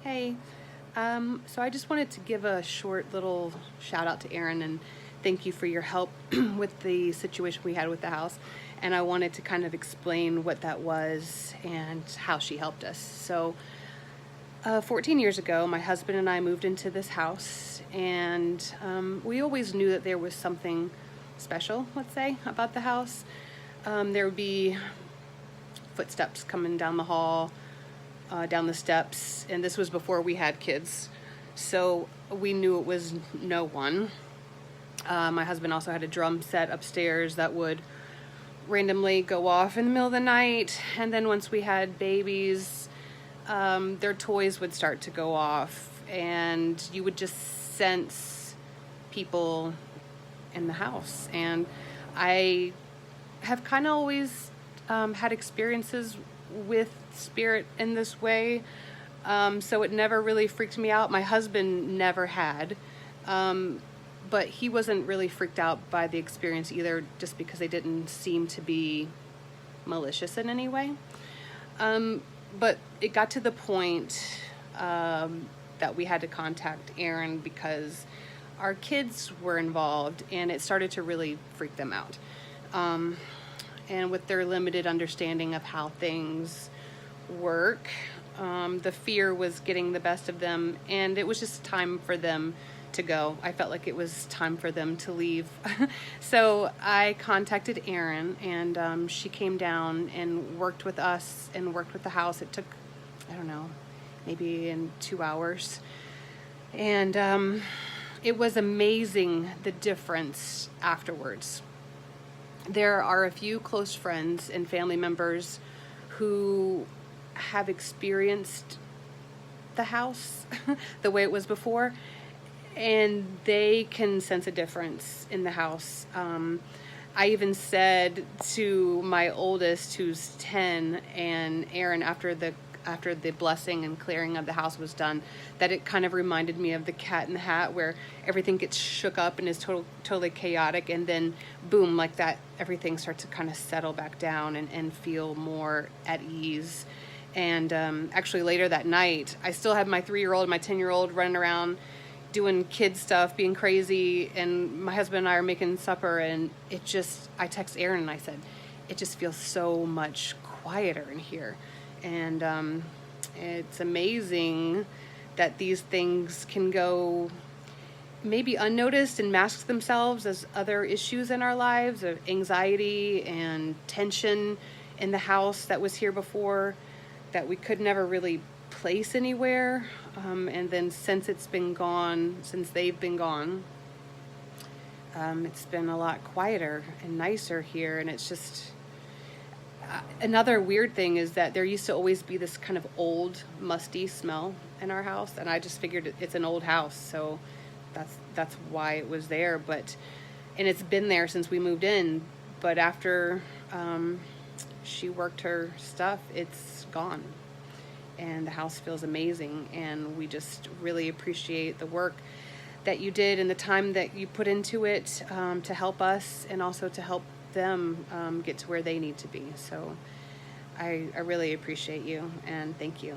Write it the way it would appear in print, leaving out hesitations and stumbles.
Hey, so I just wanted to give a short little shout out to Erin and thank you for your help with the situation we had with the house. And I wanted to kind of explain what that was and how she helped us. So, 14 years ago, my husband and I moved into this house, and we always knew that there was something special, let's say, about the house. There would be footsteps coming down the hall, down the steps, and this was before we had kids, so we knew it was no one. My husband also had a drum set upstairs that would randomly go off in the middle of the night, and then once we had babies, their toys would start to go off, and you would just sense people in the house. And I have kind of always had experiences with spirit in this way, so it never really freaked me out. My husband never had, but he wasn't really freaked out by the experience either, just because they didn't seem to be malicious in any way. But it got to the point that we had to contact Erin because our kids were involved, and it started to really freak them out. And with their limited understanding of how things work, the fear was getting the best of them, and it was just time for them to go. I felt like it was time for them to leave. So I contacted Erin, and she came down and worked with us and worked with the house. It took, I don't know, maybe in 2 hours. And it was amazing, the difference afterwards. There are a few close friends and family members who have experienced the house the way it was before, and they can sense a difference in the house. I even said to my oldest, who's 10, and Erin, after the blessing and clearing of the house was done, that it kind of reminded me of the Cat in the Hat, where everything gets shook up and is totally chaotic, and then boom, like that, everything starts to kind of settle back down and feel more at ease. And actually later that night, I still had my 3-year-old and my 10-year-old running around doing kid stuff, being crazy, and my husband and I are making supper, and I text Erin and I said, it just feels so much quieter in here. And it's amazing that these things can go maybe unnoticed and mask themselves as other issues in our lives, of anxiety and tension in the house that was here before that we could never really place anywhere. And then since they've been gone, it's been a lot quieter and nicer here. And it's just another weird thing is that there used to always be this kind of old, musty smell in our house, and I just figured it's an old house, so that's why it was there. And it's been there since we moved in. But after she worked her stuff, it's gone, and the house feels amazing. And we just really appreciate the work that you did and the time that you put into it, to help us and also to help them get to where they need to be. So I really appreciate you, and thank you.